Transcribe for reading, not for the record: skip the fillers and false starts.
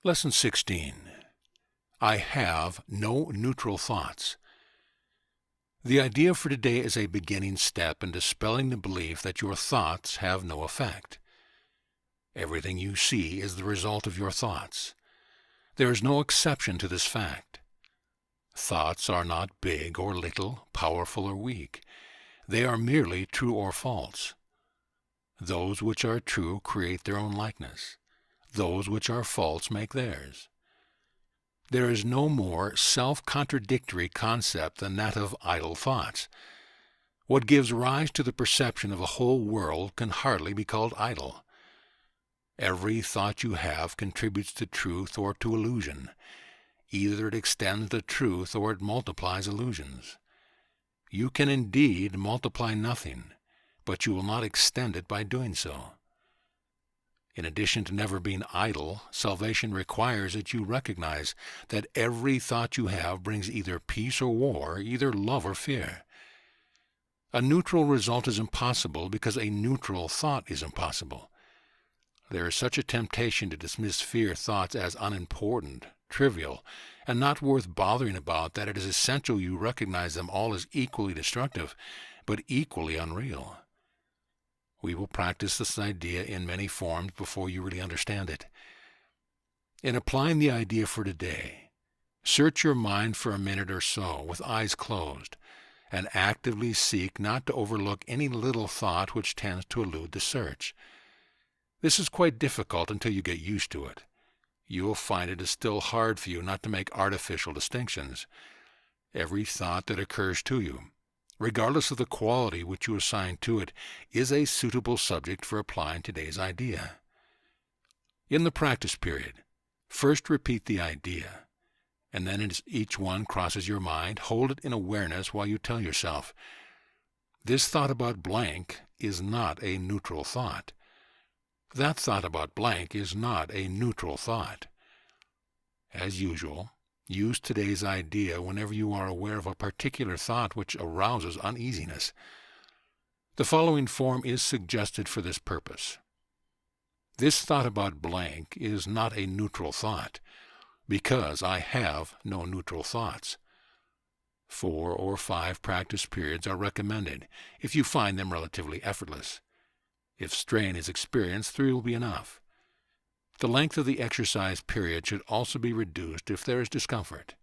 Lesson 16. I have no neutral thoughts. The idea for today is a beginning step in dispelling the belief that your thoughts have no effect. Everything you see is the result of your thoughts. There is no exception to this fact. Thoughts are not big or little, powerful or weak. They are merely true or false. Those which are true create their own likeness. Those which are false make theirs. There is no more self-contradictory concept than that of idle thoughts. What gives rise to the perception of a whole world can hardly be called idle. Every thought you have contributes to truth or to illusion. Either it extends the truth or it multiplies illusions. You can indeed multiply nothing, but you will not extend it by doing so. In addition to never being idle, salvation requires that you recognize that every thought you have brings either peace or war, either love or fear. A neutral result is impossible because a neutral thought is impossible. There is such a temptation to dismiss fear thoughts as unimportant, trivial, and not worth bothering about that it is essential you recognize them all as equally destructive, but equally unreal. We will practice this idea in many forms before you really understand it. In applying the idea for today, search your mind for a minute or so with eyes closed, and actively seek not to overlook any little thought which tends to elude the search. This is quite difficult until you get used to it. You will find it is still hard for you not to make artificial distinctions. Every thought that occurs to you, regardless of the quality which you assign to it, is a suitable subject for applying today's idea. In the practice period, first repeat the idea, and then as each one crosses your mind, hold it in awareness while you tell yourself, "This thought about blank is not a neutral thought. That thought about blank is not a neutral thought." As usual, use today's idea whenever you are aware of a particular thought which arouses uneasiness. The following form is suggested for this purpose. This thought about blank is not a neutral thought, because I have no neutral thoughts. 4 or 5 practice periods are recommended if you find them relatively effortless. If strain is experienced, 3 will be enough. The length of the exercise period should also be reduced if there is discomfort.